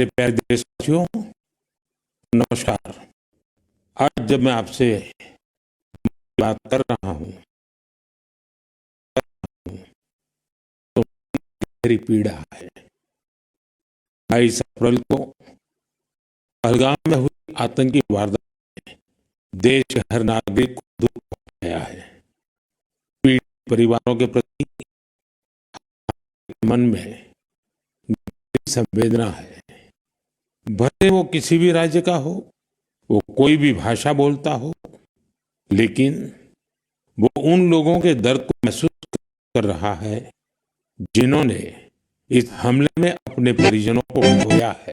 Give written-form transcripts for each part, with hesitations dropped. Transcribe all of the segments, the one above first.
मेरे प्यारे देशवासियों, नमस्कार। आज जब मैं आपसे बात कर रहा हूं तो मेरी पीड़ा है। 22 अप्रैल को पहलगाम में हुई आतंकी वारदात में देश के हर नागरिक को दुख पहुंचाया है। पीड़ित परिवारों के प्रति मन में गहरी संवेदना है। भले वो किसी भी राज्य का हो, वो कोई भी भाषा बोलता हो, लेकिन वो उन लोगों के दर्द को महसूस कर रहा है जिन्होंने इस हमले में अपने परिजनों को खोया है।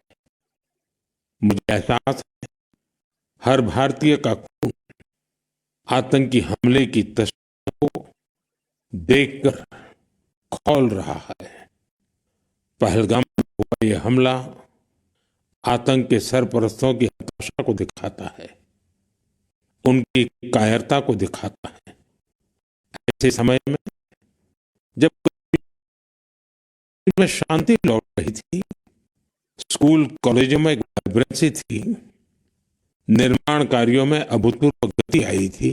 मुझे एहसास है, हर भारतीय का खून आतंकी हमले की तस्वीरों को देखकर खौल रहा है। पहलगाम में हुआ ये हमला आतंक के सरपरस्तों की हताशा को दिखाता है, उनकी कायरता को दिखाता है। ऐसे समय में जब में शांति लौट रही थी, स्कूल कॉलेजों में एक वाइब्रेंसी थी, निर्माण कार्यों में अभूतपूर्व गति आई थी,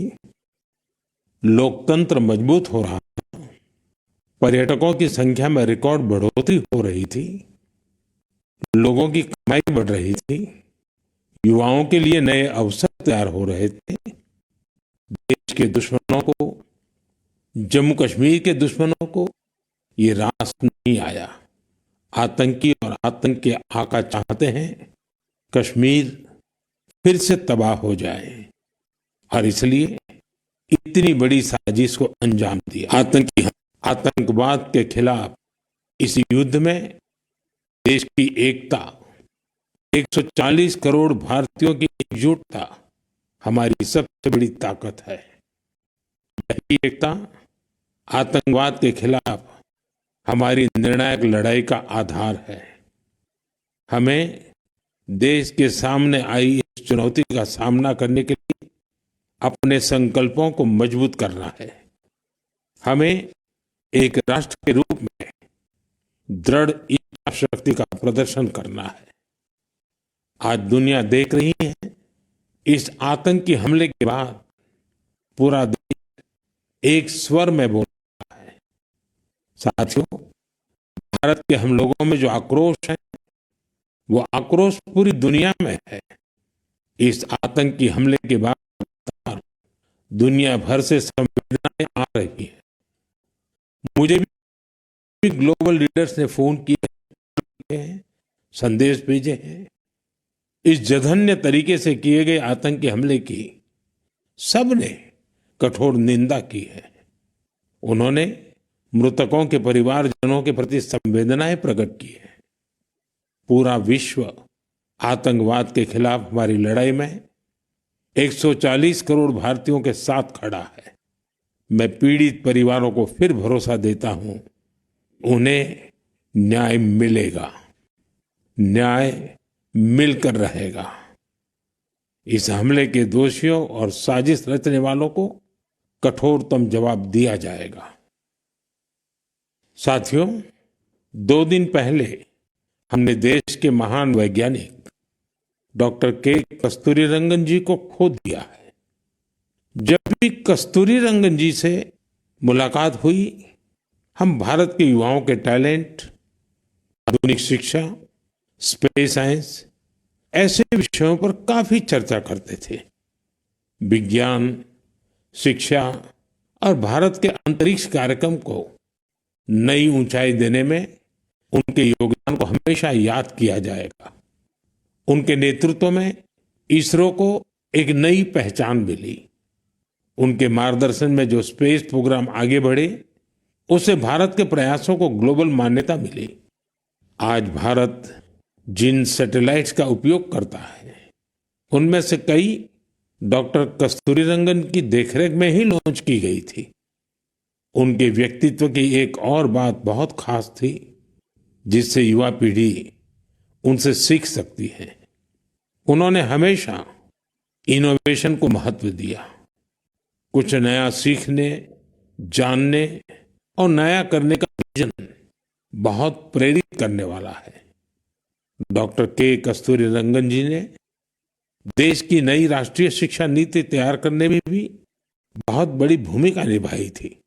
लोकतंत्र मजबूत हो रहा था, पर्यटकों की संख्या में रिकॉर्ड बढ़ोतरी हो रही थी, लोगों की कमाई बढ़ रही थी, युवाओं के लिए नए अवसर तैयार हो रहे थे। देश के दुश्मनों को, जम्मू कश्मीर के दुश्मनों को ये रास नहीं आया। आतंकी और आतंक के आका चाहते हैं कश्मीर फिर से तबाह हो जाए, और इसलिए इतनी बड़ी साजिश को अंजाम दिया। आतंकवाद के खिलाफ इस युद्ध में देश की एकता, 140 करोड़ भारतीयों की एकजुटता हमारी सबसे बड़ी ताकत है। यही एकता आतंकवाद के खिलाफ हमारी निर्णायक लड़ाई का आधार है। हमें देश के सामने आई इस चुनौती का सामना करने के लिए अपने संकल्पों को मजबूत करना है। हमें एक राष्ट्र के रूप में दृढ़ इच्छा शक्ति का प्रदर्शन करना है। आज दुनिया देख रही है, इस आतंकी हमले के बाद पूरा देश एक स्वर में बोल रहा है। साथियों, भारत के हम लोगों में जो आक्रोश है, वो आक्रोश पूरी दुनिया में है। इस आतंकी हमले के बाद दुनिया भर से संवेदनाएं आ रही है। मुझे भी ग्लोबल लीडर्स ने फोन किए हैं, संदेश भेजे हैं। इस जघन्य तरीके से किए गए आतंकी हमले की सबने कठोर निंदा की है। उन्होंने मृतकों के परिवारजनों के प्रति संवेदनाएं प्रकट की है। पूरा विश्व आतंकवाद के खिलाफ हमारी लड़ाई में 140 करोड़ भारतीयों के साथ खड़ा है। मैं पीड़ित परिवारों को फिर भरोसा देता हूं, उन्हें न्याय मिलेगा, न्याय मिलकर रहेगा। इस हमले के दोषियों और साजिश रचने वालों को कठोरतम जवाब दिया जाएगा। साथियों, 2 दिन पहले हमने देश के महान वैज्ञानिक डॉक्टर के कस्तूरीरंगन जी को खो दिया है। जब भी कस्तूरीरंगन जी से मुलाकात हुई, हम भारत के युवाओं के टैलेंट, आधुनिक शिक्षा, स्पेस साइंस, ऐसे विषयों पर काफी चर्चा करते थे। विज्ञान, शिक्षा और भारत के अंतरिक्ष कार्यक्रम को नई ऊंचाई देने में उनके योगदान को हमेशा याद किया जाएगा। उनके नेतृत्व में इसरो को एक नई पहचान मिली। उनके मार्गदर्शन में जो स्पेस प्रोग्राम आगे बढ़े, उससे भारत के प्रयासों को ग्लोबल मान्यता मिली। आज भारत जिन सैटेलाइट्स का उपयोग करता है, उनमें से कई डॉक्टर कस्तूरीरंगन की देखरेख में ही लॉन्च की गई थी। उनके व्यक्तित्व की एक और बात बहुत खास थी, जिससे युवा पीढ़ी उनसे सीख सकती है। उन्होंने हमेशा इनोवेशन को महत्व दिया। कुछ नया सीखने, जानने और नया करने का विजन बहुत प्रेरित करने वाला है। डॉक्टर के कस्तूरीरंगन जी ने देश की नई राष्ट्रीय शिक्षा नीति तैयार करने में भी बहुत बड़ी भूमिका निभाई थी।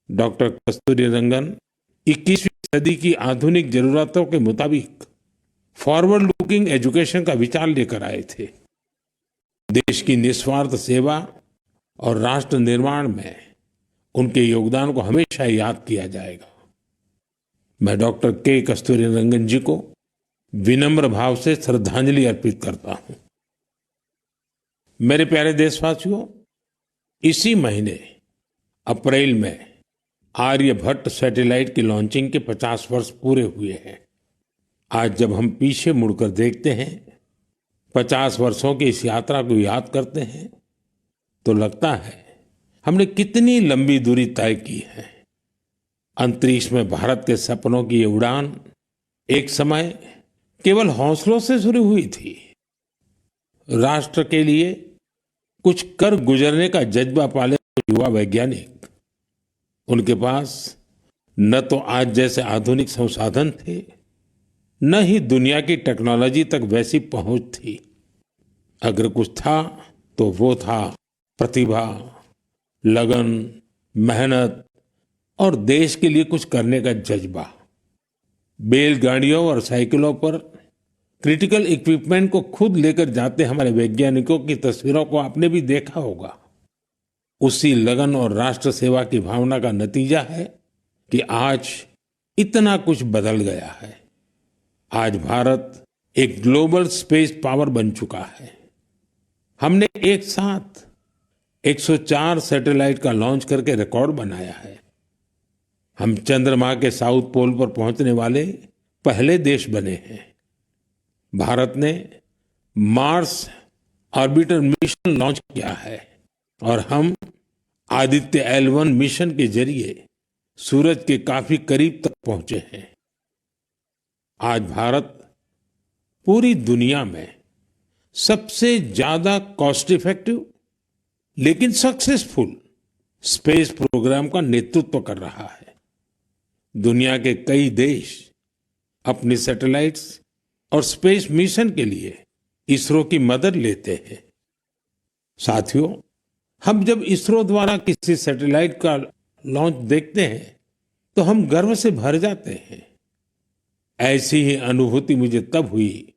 डॉक्टर कस्तूरीरंगन 21वीं सदी की आधुनिक जरूरतों के मुताबिक फॉरवर्ड लुकिंग एजुकेशन का विचार लेकर आए थे। देश की निस्वार्थ सेवा और राष्ट्र निर्माण में उनके योगदान को हमेशा याद किया जाएगा। मैं डॉक्टर के कस्तूरीरंगन जी को विनम्र भाव से श्रद्धांजलि अर्पित करता हूं। मेरे प्यारे देशवासियों, इसी महीने अप्रैल में आर्यभट्ट सैटेलाइट की लॉन्चिंग के 50 वर्ष पूरे हुए हैं। आज जब हम पीछे मुड़कर देखते हैं, 50 वर्षों की इस यात्रा को याद करते हैं, तो लगता है हमने कितनी लंबी दूरी तय की है। अंतरिक्ष में भारत के सपनों की ये उड़ान एक समय केवल हौसलों से शुरू हुई थी। राष्ट्र के लिए कुछ कर गुजरने का जज्बा पाले युवा वैज्ञानिक, उनके पास न तो आज जैसे आधुनिक संसाधन थे, न ही दुनिया की टेक्नोलॉजी तक वैसी पहुंच थी। अगर कुछ था तो वो था प्रतिभा, लगन, मेहनत और देश के लिए कुछ करने का जज्बा। बैलगाड़ियों और साइकिलों पर क्रिटिकल इक्विपमेंट को खुद लेकर जाते हमारे वैज्ञानिकों की तस्वीरों को आपने भी देखा होगा। उसी लगन और राष्ट्र सेवा की भावना का नतीजा है कि आज इतना कुछ बदल गया है। आज भारत एक ग्लोबल स्पेस पावर बन चुका है। हमने एक साथ 104 सैटेलाइट का लॉन्च करके रिकॉर्ड बनाया है। हम चंद्रमा के साउथ पोल पर पहुंचने वाले पहले देश बने हैं। भारत ने मार्स ऑर्बिटर मिशन लॉन्च किया है और हम आदित्य L1 मिशन के जरिए सूरज के काफी करीब तक पहुंचे हैं। आज भारत पूरी दुनिया में सबसे ज्यादा कॉस्ट इफेक्टिव लेकिन सक्सेसफुल स्पेस प्रोग्राम का नेतृत्व कर रहा है। दुनिया के कई देश अपनी सैटेलाइट्स और स्पेस मिशन के लिए इसरो की मदद लेते हैं। साथियों, हम जब इसरो द्वारा किसी सैटेलाइट का लॉन्च देखते हैं तो हम गर्व से भर जाते हैं। ऐसी ही अनुभूति मुझे तब हुई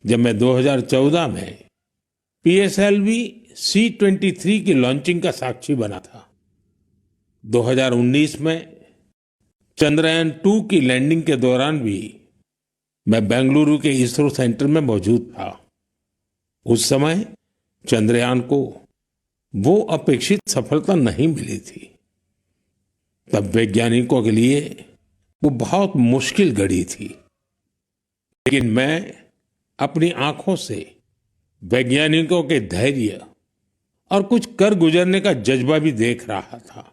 जब मैं 2014 में PSLV C-23 की लॉन्चिंग का साक्षी बना था। 2019 में चंद्रयान-2 की लैंडिंग के दौरान भी मैं बेंगलुरु के इसरो सेंटर में मौजूद था। उस समय चंद्रयान को वो अपेक्षित सफलता नहीं मिली थी। तब वैज्ञानिकों के लिए वो बहुत मुश्किल घड़ी थी, लेकिन मैं अपनी आंखों से वैज्ञानिकों के धैर्य और कुछ कर गुजरने का जज्बा भी देख रहा था।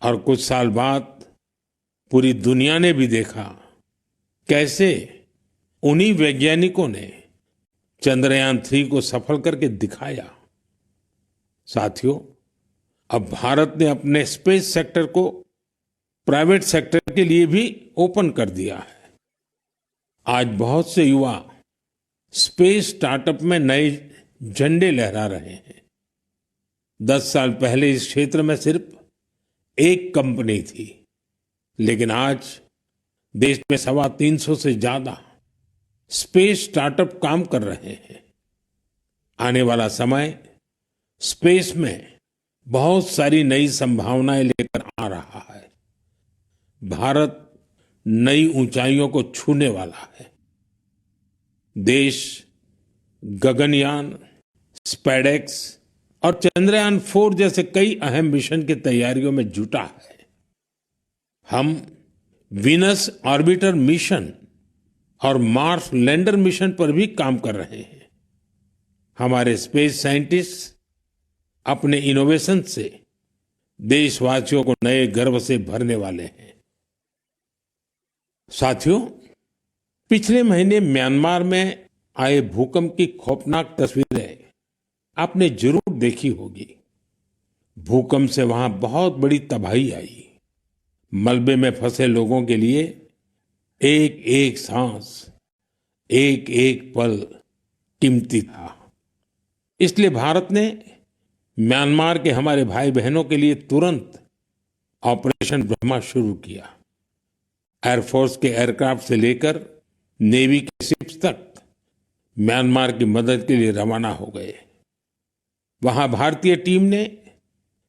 और कुछ साल बाद पूरी दुनिया ने भी देखा कैसे उन्हीं वैज्ञानिकों ने चंद्रयान-3 को सफल करके दिखाया। साथियों, अब भारत ने अपने स्पेस सेक्टर को प्राइवेट सेक्टर के लिए भी ओपन कर दिया है। आज बहुत से युवा स्पेस स्टार्टअप में नए झंडे लहरा रहे हैं। 10 साल पहले इस क्षेत्र में सिर्फ एक कंपनी थी, लेकिन आज देश में 350 से ज्यादा स्पेस स्टार्टअप काम कर रहे हैं। आने वाला समय स्पेस में बहुत सारी नई संभावनाएं लेकर आ रहा है। भारत नई ऊंचाइयों को छूने वाला है। देश गगनयान, स्पेडेक्स और चंद्रयान-4 जैसे कई अहम मिशन की तैयारियों में जुटा है। हम वीनस ऑर्बिटर मिशन और मार्स लैंडर मिशन पर भी काम कर रहे हैं। हमारे स्पेस साइंटिस्ट अपने इनोवेशन से देशवासियों को नए गर्व से भरने वाले हैं। साथियों, पिछले महीने म्यांमार में आए भूकंप की खौफनाक तस्वीरें आपने जरूर देखी होगी। भूकंप से वहां बहुत बड़ी तबाही आई। मलबे में फंसे लोगों के लिए एक एक सांस एक एक पल कीमती था। इसलिए भारत ने म्यांमार के हमारे भाई बहनों के लिए तुरंत ऑपरेशन ब्रह्मा शुरू किया। एयरफोर्स के एयरक्राफ्ट से लेकर नेवी के शिप्स तक म्यांमार की मदद के लिए रवाना हो गए। वहां भारतीय टीम ने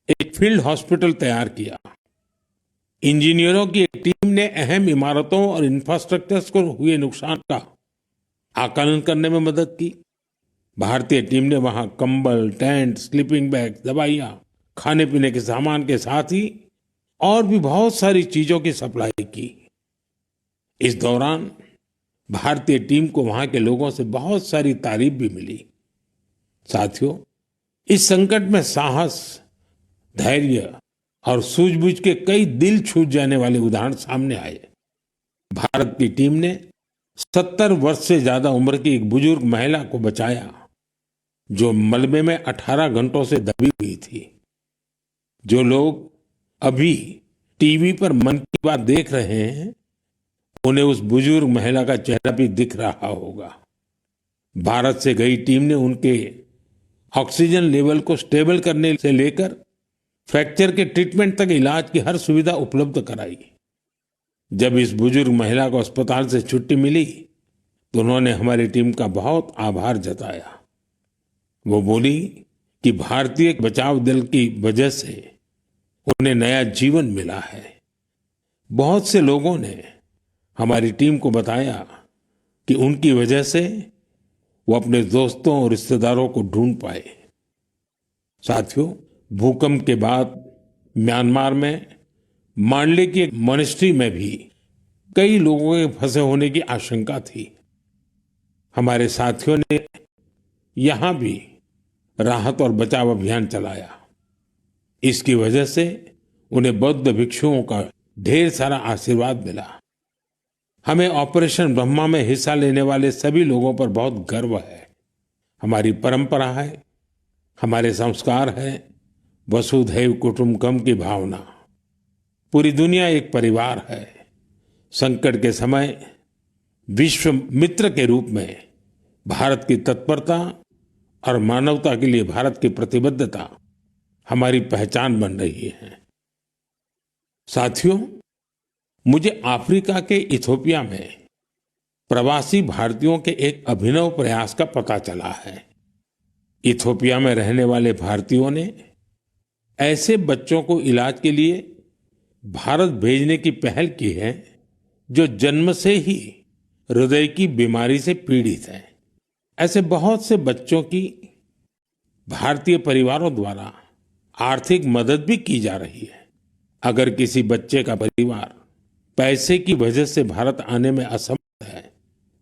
एक फील्ड हॉस्पिटल तैयार किया। इंजीनियरों की एक टीम ने अहम इमारतों और इंफ्रास्ट्रक्चर्स को हुए नुकसान का आकलन करने में मदद की। भारतीय टीम ने वहां कंबल, टेंट, स्लीपिंग बैग, दवाइयां, खाने पीने के सामान के साथ ही और भी बहुत सारी चीजों की सप्लाई की। इस दौरान भारतीय टीम को वहां के लोगों से बहुत सारी तारीफ भी मिली। साथियों, इस संकट में साहस, धैर्य और सूझबूझ के कई दिल छू जाने वाले उदाहरण सामने आए। भारत की टीम ने 70 वर्ष से ज्यादा उम्र की एक बुजुर्ग महिला को बचाया, जो मलबे में 18 घंटों से दबी हुई थी। जो लोग अभी टीवी पर मन की बात देख रहे हैं, उन्हें उस बुजुर्ग महिला का चेहरा भी दिख रहा होगा। भारत से गई टीम ने उनके ऑक्सीजन लेवल को स्टेबल करने से लेकर फ्रैक्चर के ट्रीटमेंट तक इलाज की हर सुविधा उपलब्ध कराई। जब इस बुजुर्ग महिला को अस्पताल से छुट्टी मिली तो उन्होंने हमारी टीम का बहुत आभार जताया। वो बोली कि भारतीय बचाव दल की वजह से उन्हें नया जीवन मिला है। बहुत से लोगों ने हमारी टीम को बताया कि उनकी वजह से वो अपने दोस्तों और रिश्तेदारों को ढूंढ पाए। साथियों, भूकंप के बाद म्यांमार में मांडले की एक मॉनेस्ट्री में भी कई लोगों के फंसे होने की आशंका थी। हमारे साथियों ने यहां भी राहत और बचाव अभियान चलाया। इसकी वजह से उन्हें बौद्ध भिक्षुओं का ढेर सारा आशीर्वाद मिला। हमें ऑपरेशन ब्रह्मा में हिस्सा लेने वाले सभी लोगों पर बहुत गर्व है। हमारी परंपरा है, हमारे संस्कार है, वसुधैव कुटुंबकम की भावना। पूरी दुनिया एक परिवार है। संकट के समय विश्व मित्र के रूप में भारत की तत्परता और मानवता के लिए भारत की प्रतिबद्धता हमारी पहचान बन रही है। साथियों, मुझे अफ्रीका के इथियोपिया में प्रवासी भारतीयों के एक अभिनव प्रयास का पता चला है। इथियोपिया में रहने वाले भारतीयों ने ऐसे बच्चों को इलाज के लिए भारत भेजने की पहल की है जो जन्म से ही हृदय की बीमारी से पीड़ित हैं। ऐसे बहुत से बच्चों की भारतीय परिवारों द्वारा आर्थिक मदद भी की जा रही है। अगर किसी बच्चे का परिवार पैसे की वजह से भारत आने में असमर्थ है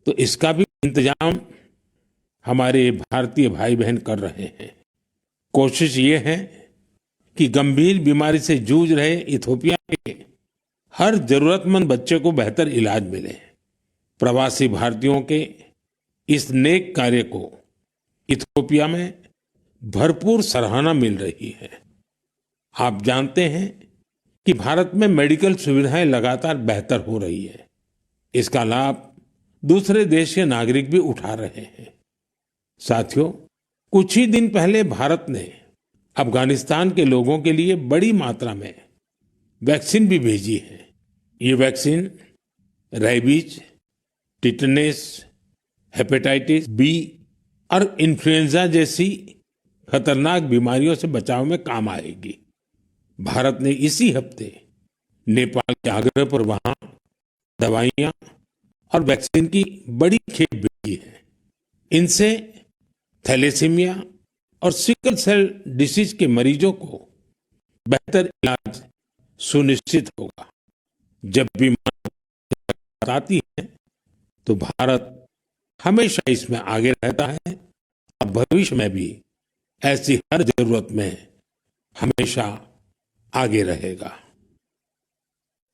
तो इसका भी इंतजाम हमारे भारतीय भाई बहन कर रहे हैं। कोशिश ये है कि गंभीर बीमारी से जूझ रहे इथियोपिया के हर जरूरतमंद बच्चे को बेहतर इलाज मिले। प्रवासी भारतीयों के इस नेक कार्य को इथियोपिया में भरपूर सराहना मिल रही है। आप जानते हैं कि भारत में मेडिकल सुविधाएं लगातार बेहतर हो रही है। इसका लाभ दूसरे देश के नागरिक भी उठा रहे हैं। साथियों, कुछ ही दिन पहले भारत ने अफगानिस्तान के लोगों के लिए बड़ी मात्रा में वैक्सीन भी भेजी है। ये vaccine rabies, tetanus, hepatitis B और इन्फ्लुएंजा जैसी खतरनाक बीमारियों से बचाव में काम आएगी। भारत ने इसी हफ्ते नेपाल के आग्रह पर वहां दवाइयां और वैक्सीन की बड़ी खेप भेजी है। इनसे थैलेसीमिया और सिकल सेल डिसीज के मरीजों को बेहतर इलाज सुनिश्चित होगा। जब भी बात आती है तो भारत हमेशा इसमें आगे रहता है और भविष्य में भी ऐसी हर जरूरत में हमेशा आगे रहेगा।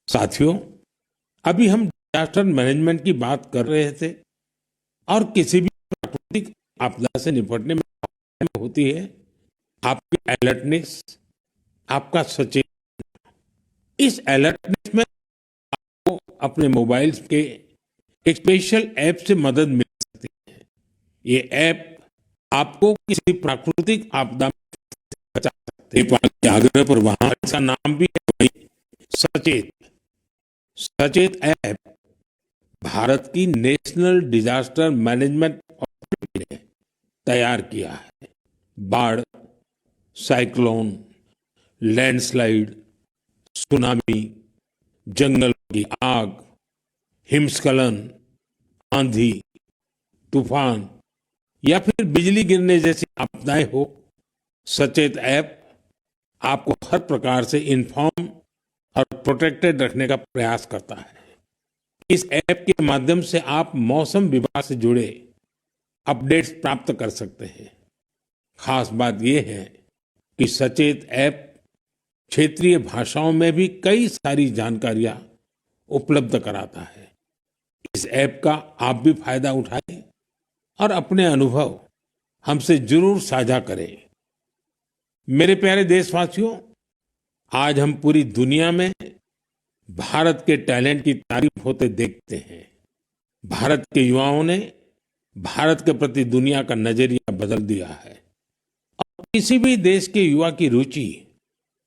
साथियों, अभी हम डिजास्टर मैनेजमेंट की बात कर रहे थे और किसी भी प्राकृतिक आपदा से निपटने में होती है आपकी अलर्टनेस, आपका सचेत। इस अलर्टनेस में आपको अपने मोबाइल के एक स्पेशल ऐप से मदद मिल ये ऐप आपको किसी प्राकृतिक आपदा में बचा सकते हैं। नेपाल के आग्रह पर वहां इसका नाम भी है वही, सचेत। सचेत ऐप भारत की नेशनल डिजास्टर मैनेजमेंट अथॉरिटी ने तैयार किया है। बाढ़, साइक्लोन, लैंडस्लाइड, सुनामी, जंगल की आग, हिमस्खलन, आंधी, तूफान या फिर बिजली गिरने जैसी आपदाएं हो, सचेत ऐप आपको हर प्रकार से इन्फॉर्म और प्रोटेक्टेड रखने का प्रयास करता है। इस ऐप के माध्यम से आप मौसम विभाग से जुड़े अपडेट्स प्राप्त कर सकते हैं। खास बात यह है कि सचेत ऐप क्षेत्रीय भाषाओं में भी कई सारी जानकारियां उपलब्ध कराता है। इस ऐप का आप भी फायदा उठाएं और अपने अनुभव हमसे जरूर साझा करें। मेरे प्यारे देशवासियों, आज हम पूरी दुनिया में भारत के टैलेंट की तारीफ होते देखते हैं। भारत के युवाओं ने भारत के प्रति दुनिया का नजरिया बदल दिया है। और किसी भी देश के युवा की रुचि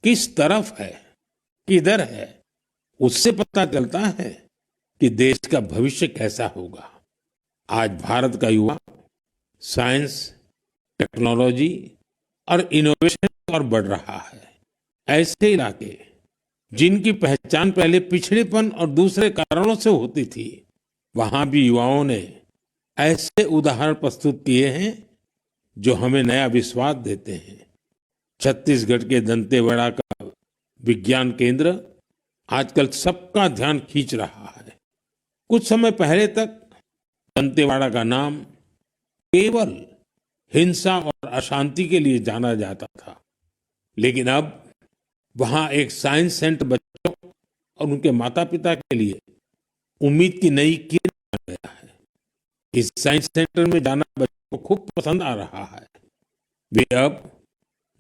किस तरफ है, किधर है, उससे पता चलता है कि देश का भविष्य कैसा होगा। आज भारत का युवा साइंस, टेक्नोलॉजी और इनोवेशन की ओर बढ़ रहा है। ऐसे इलाके जिनकी पहचान पहले पिछड़ेपन और दूसरे कारणों से होती थी, वहां भी युवाओं ने ऐसे उदाहरण प्रस्तुत किए हैं जो हमें नया विश्वास देते हैं। छत्तीसगढ़ के दंतेवाड़ा का विज्ञान केंद्र आजकल सबका ध्यान खींच रहा है। कुछ समय पहले तक दंतेवाड़ा का नाम केवल हिंसा और अशांति के लिए जाना जाता था, लेकिन अब वहां एक साइंस सेंटर बच्चों और उनके माता पिता के लिए उम्मीद की नई किरण बन गया है। इस साइंस सेंटर में जाना बच्चों को खूब पसंद आ रहा है। वे अब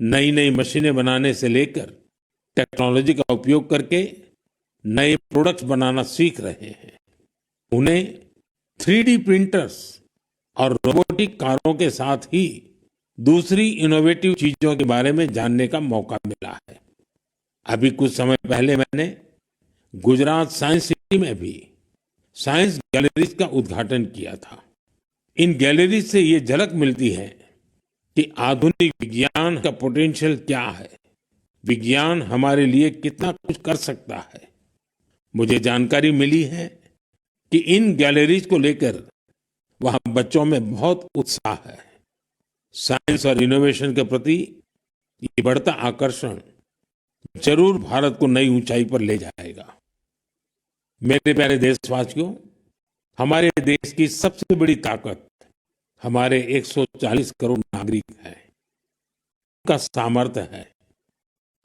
नई नई मशीनें बनाने से लेकर टेक्नोलॉजी का उपयोग करके नए प्रोडक्ट्स बनाना सीख रहे हैं। उन्हें 3D प्रिंटर्स और रोबोटिक कारों के साथ ही दूसरी इनोवेटिव चीजों के बारे में जानने का मौका मिला है। अभी कुछ समय पहले मैंने गुजरात साइंस सिटी में भी साइंस गैलरीज का उद्घाटन किया था। इन गैलरीज से ये झलक मिलती है कि आधुनिक विज्ञान का पोटेंशियल क्या है, विज्ञान हमारे लिए कितना कुछ कर सकता है। मुझे जानकारी मिली है कि इन गैलरीज को लेकर वहां बच्चों में बहुत उत्साह है। साइंस और इनोवेशन के प्रति ये बढ़ता आकर्षण जरूर भारत को नई ऊंचाई पर ले जाएगा। मेरे प्यारे देशवासियों, हमारे देश की सबसे बड़ी ताकत हमारे 140 करोड़ नागरिक हैं। उनका सामर्थ्य है,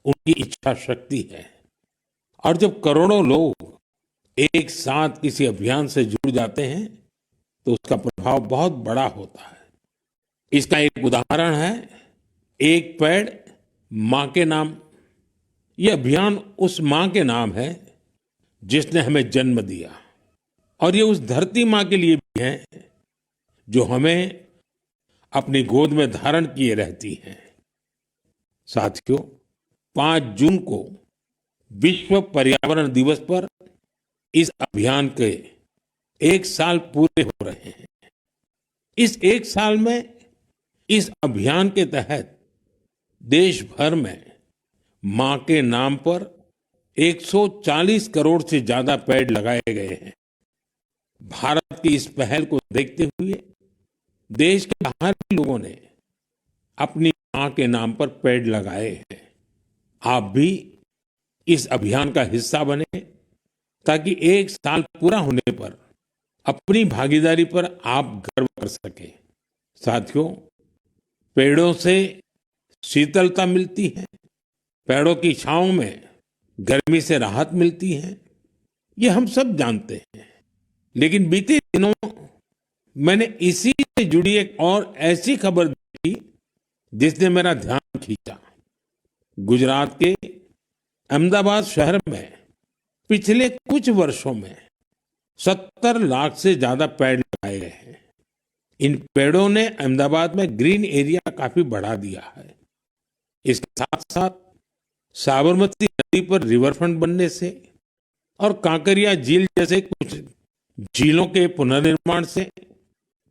उनकी इच्छा शक्ति है। और जब करोड़ों लोग एक साथ किसी अभियान से जुड़ जाते हैं तो उसका प्रभाव बहुत बड़ा होता है। इसका एक उदाहरण है एक पेड़ मां के नाम। ये अभियान उस मां के नाम है जिसने हमें जन्म दिया, और ये उस धरती मां के लिए भी है जो हमें अपनी गोद में धारण किए रहती है। साथियों, 5 जून को विश्व पर्यावरण दिवस पर इस अभियान के 1 साल पूरे हो रहे हैं। इस 1 साल में इस अभियान के तहत देश भर में मां के नाम पर 140 करोड़ से ज्यादा पेड़ लगाए गए हैं। भारत की इस पहल को देखते हुए देश के बाहर भी लोगों ने अपनी मां के नाम पर पेड़ लगाए हैं। आप भी इस अभियान का हिस्सा बने ताकि 1 साल पूरा होने पर अपनी भागीदारी पर आप गर्व कर सकें। साथियों, पेड़ों से शीतलता मिलती है, पेड़ों की छांव में गर्मी से राहत मिलती है, ये हम सब जानते हैं। लेकिन बीते दिनों मैंने इसी से जुड़ी एक और ऐसी खबर देखी जिसने मेरा ध्यान खींचा। गुजरात के अहमदाबाद शहर में पिछले कुछ वर्षों में 70 लाख से ज्यादा पेड़ लगाए गए हैं। इन पेड़ों ने अहमदाबाद में ग्रीन एरिया काफी बढ़ा दिया है। इसके साथ साथ साबरमती नदी पर रिवरफ्रंट बनने से और कांकरिया झील जैसे कुछ झीलों के पुनर्निर्माण से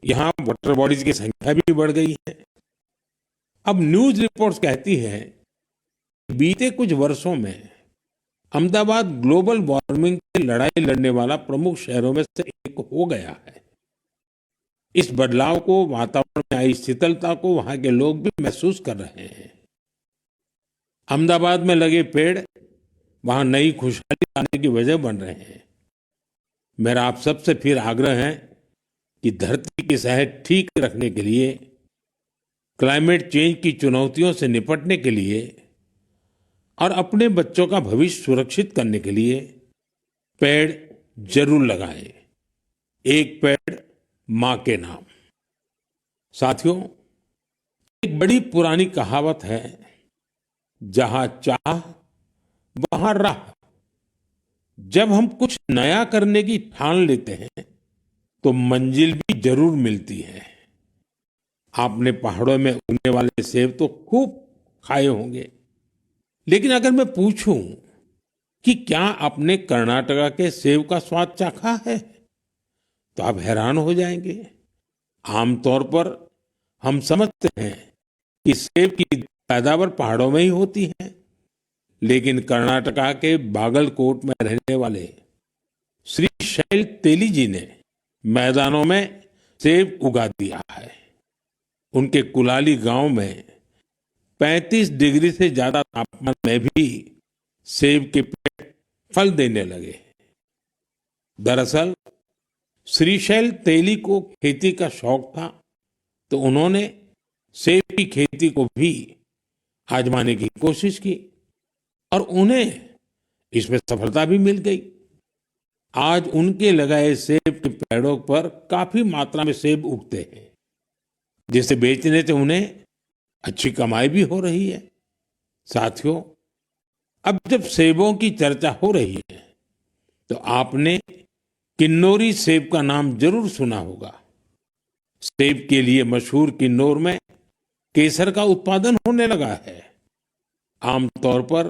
यहाँ वाटर बॉडीज की संख्या भी बढ़ गई है। अब न्यूज रिपोर्ट्स कहती हैं कि बीते कुछ वर्षों में अहमदाबाद ग्लोबल वार्मिंग की लड़ाई लड़ने वाला प्रमुख शहरों में से एक हो गया है। इस बदलाव को, वातावरण में आई शीतलता को वहां के लोग भी महसूस कर रहे हैं। अहमदाबाद में लगे पेड़ वहां नई खुशहाली लाने की वजह बन रहे हैं। मेरा आप सबसे फिर आग्रह है कि धरती की सेहत ठीक रखने के लिए, क्लाइमेट चेंज की चुनौतियों से निपटने के लिए और अपने बच्चों का भविष्य सुरक्षित करने के लिए पेड़ जरूर लगाएं। एक पेड़ मां के नाम। साथियों, एक बड़ी पुरानी कहावत है, जहां चाह वहां राह। जब हम कुछ नया करने की ठान लेते हैं तो मंजिल भी जरूर मिलती है। आपने पहाड़ों में उगने वाले सेब तो खूब खाए होंगे, लेकिन अगर मैं पूछूं कि क्या आपने कर्नाटका के सेब का स्वाद चाखा है, तो आप हैरान हो जाएंगे। आमतौर पर हम समझते हैं कि सेब की पैदावार पहाड़ों में ही होती है, लेकिन कर्नाटका के बागलकोट में रहने वाले श्री शैल तेली जी ने मैदानों में सेब उगा दिया है। उनके कुलाली गांव में 35 डिग्री से ज्यादा तापमान में भी सेब के पेड़ फल देने लगे। दरअसल श्रीशैल तेली को खेती का शौक था, तो उन्होंने सेब की खेती को भी आजमाने की कोशिश की और उन्हें इसमें सफलता भी मिल गई। आज उनके लगाए सेब के पेड़ों पर काफी मात्रा में सेब उगते हैं, जिसे बेचने से उन्हें अच्छी कमाई भी हो रही है। साथियों, अब जब सेबों की चर्चा हो रही है तो आपने किन्नौरी सेब का नाम जरूर सुना होगा। सेब के लिए मशहूर किन्नौर में केसर का उत्पादन होने लगा है। आमतौर पर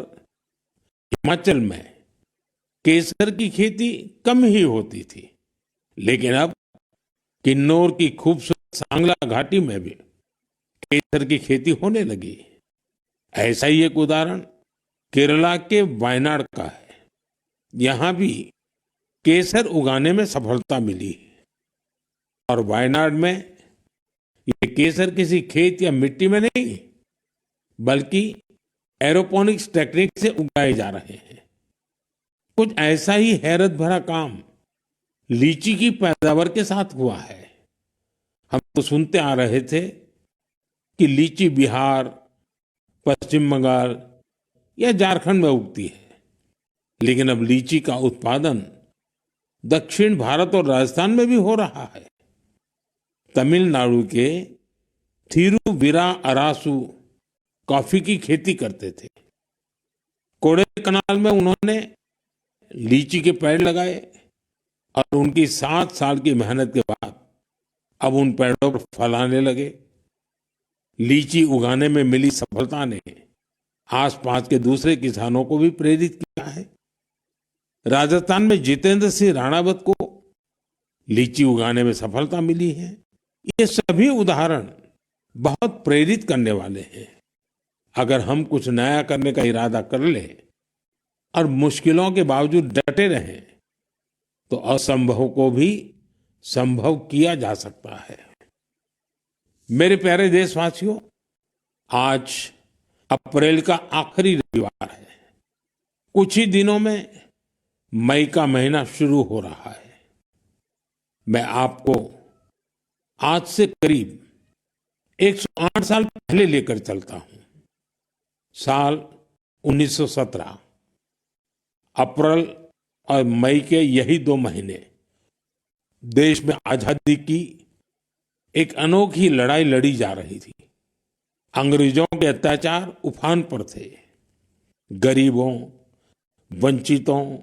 हिमाचल में केसर की खेती कम ही होती थी, लेकिन अब किन्नौर की खूबसूरत सांगला घाटी में भी केसर की खेती होने लगी। ऐसा ही एक उदाहरण केरला के वायनाड का है। यहां भी केसर उगाने में सफलता मिली और वायनाड में ये केसर किसी खेत या मिट्टी में नहीं, बल्कि एरोपोनिक्स टेक्निक से उगाए जा रहे हैं। कुछ ऐसा ही हैरत भरा काम लीची की पैदावार के साथ हुआ है। हम तो सुनते आ रहे थे कि लीची बिहार, पश्चिम बंगाल या झारखंड में उगती है, लेकिन अब लीची का उत्पादन दक्षिण भारत और राजस्थान में भी हो रहा है। तमिलनाडु के थिरुविरा अरासू कॉफी की खेती करते थे। कोडाईकनाल में उन्होंने लीची के पेड़ लगाए और उनकी 7 साल की मेहनत के बाद अब उन पेड़ों पर फल आने लगे। लीची उगाने में मिली सफलता ने आसपास के दूसरे किसानों को भी प्रेरित किया है। राजस्थान में जितेंद्र सिंह राणावत को लीची उगाने में सफलता मिली है। ये सभी उदाहरण बहुत प्रेरित करने वाले हैं। अगर हम कुछ नया करने का इरादा कर ले और मुश्किलों के बावजूद डटे रहें, तो असंभव को भी संभव किया जा सकता है। मेरे प्यारे देशवासियों, आज अप्रैल का आखिरी रविवार है। कुछ ही दिनों में मई का महीना शुरू हो रहा है। मैं आपको आज से करीब 108 साल पहले लेकर चलता हूं। साल 1917। अप्रैल और मई के यही 2 महीने देश में आजादी की एक अनोखी लड़ाई लड़ी जा रही थी। अंग्रेजों के अत्याचार उफान पर थे। गरीबों, वंचितों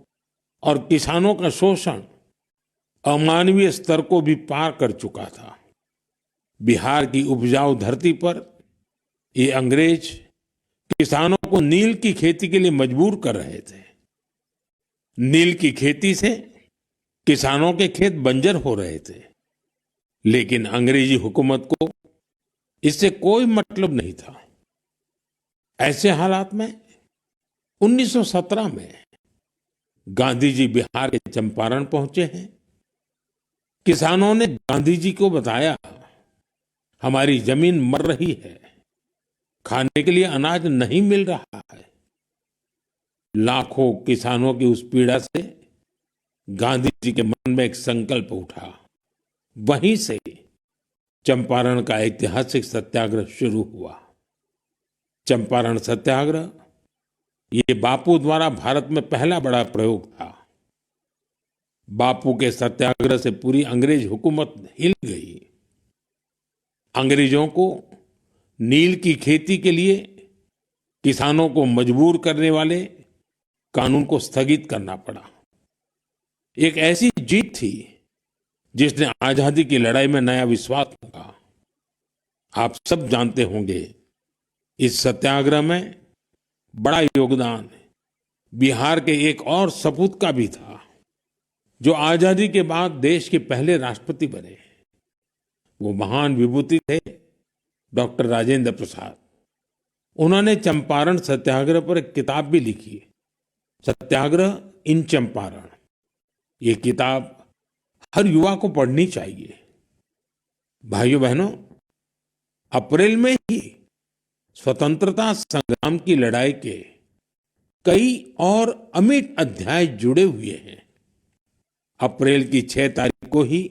और किसानों का शोषण अमानवीय स्तर को भी पार कर चुका था। बिहार की उपजाऊ धरती पर ये अंग्रेज किसानों को नील की खेती के लिए मजबूर कर रहे थे। नील की खेती से किसानों के खेत बंजर हो रहे थे, लेकिन अंग्रेजी हुकूमत को इससे कोई मतलब नहीं था। ऐसे हालात में 1917 में गांधी जी बिहार के चंपारण पहुंचे हैं। किसानों ने गांधी जी को बताया, हमारी जमीन मर रही है, खाने के लिए अनाज नहीं मिल रहा है। लाखों किसानों की उस पीड़ा से गांधी जी के मन में एक संकल्प उठा। वहीं से चंपारण का ऐतिहासिक सत्याग्रह शुरू हुआ। चंपारण सत्याग्रह ये बापू द्वारा भारत में पहला बड़ा प्रयोग था। बापू के सत्याग्रह से पूरी अंग्रेज हुकूमत हिल गई। अंग्रेजों को नील की खेती के लिए किसानों को मजबूर करने वाले कानून को स्थगित करना पड़ा। एक ऐसी जीत थी जिसने आजादी की लड़ाई में नया विश्वास रखा। आप सब जानते होंगे, इस सत्याग्रह में बड़ा योगदान बिहार के एक और सपूत का भी था, जो आजादी के बाद देश के पहले राष्ट्रपति बने। वो महान विभूति थे डॉक्टर राजेंद्र प्रसाद। उन्होंने चंपारण सत्याग्रह पर एक किताब भी लिखी, सत्याग्रह इन चंपारण। ये किताब हर युवा को पढ़नी चाहिए। भाइयों बहनों, अप्रैल में ही स्वतंत्रता संग्राम की लड़ाई के कई और अमिट अध्याय जुड़े हुए हैं। अप्रैल की 6 तारीख को ही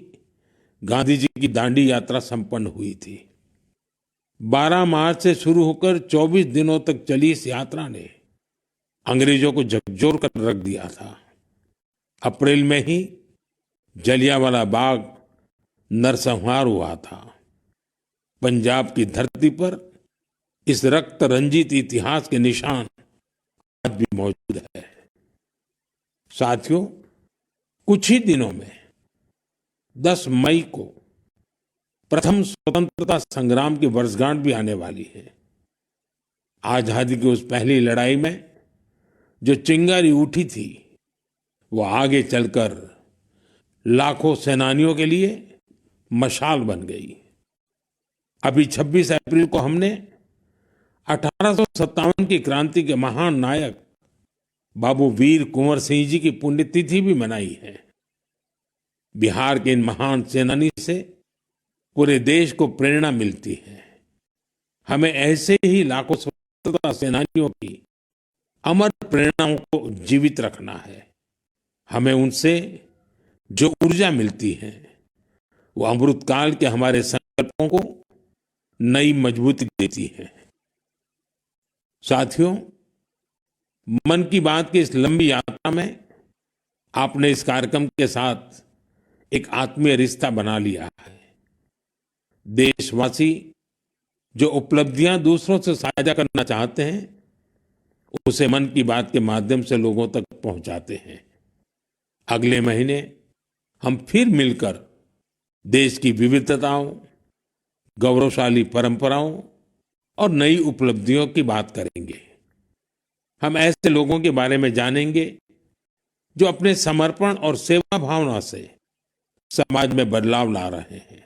गांधी जी की दांडी यात्रा संपन्न हुई थी। 12 मार्च से शुरू होकर 24 दिनों तक चली इस यात्रा ने अंग्रेजों को झकझोर कर रख दिया था। अप्रैल में ही जलियांवाला बाग नरसंहार हुआ था। पंजाब की धरती पर इस रक्त रंजित इतिहास के निशान आज भी मौजूद है। साथियों, कुछ ही दिनों में 10 मई को प्रथम स्वतंत्रता संग्राम की वर्षगांठ भी आने वाली है। आजादी की उस पहली लड़ाई में जो चिंगारी उठी थी, वो आगे चलकर लाखों सेनानियों के लिए मशाल बन गई। अभी 26 अप्रैल को हमने 1857 की क्रांति के महान नायक बाबू वीर कुंवर सिंह जी की पुण्यतिथि भी मनाई है। बिहार के इन महान सेनानी से पूरे देश को प्रेरणा मिलती है। हमें ऐसे ही लाखों स्वतंत्रता सेनानियों की अमर प्रेरणाओं को जीवित रखना है। हमें उनसे जो ऊर्जा मिलती है, वो अमृतकाल के हमारे संकल्पों को नई मजबूती देती है। साथियों, मन की बात की इस लंबी यात्रा में आपने इस कार्यक्रम के साथ एक आत्मीय रिश्ता बना लिया है। देशवासी जो उपलब्धियां दूसरों से साझा करना चाहते हैं, उसे मन की बात के माध्यम से लोगों तक पहुंचाते हैं। अगले महीने हम फिर मिलकर देश की विविधताओं, गौरवशाली परंपराओं और नई उपलब्धियों की बात करेंगे। हम ऐसे लोगों के बारे में जानेंगे जो अपने समर्पण और सेवा भावना से समाज में बदलाव ला रहे हैं।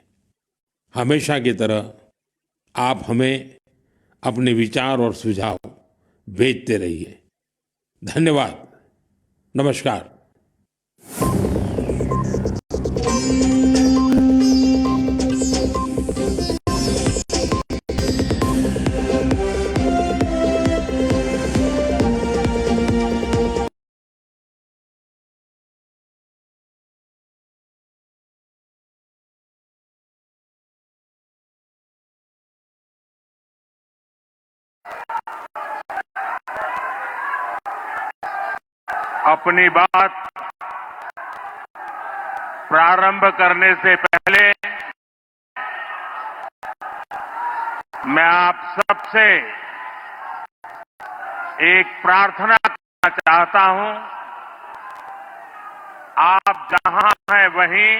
हमेशा की तरह आप हमें अपने विचार और सुझाव भेजते रहिए। धन्यवाद। नमस्कार। अपनी बात प्रारंभ करने से पहले मैं आप सबसे एक प्रार्थना करना चाहता हूं। आप जहां हैं वहीं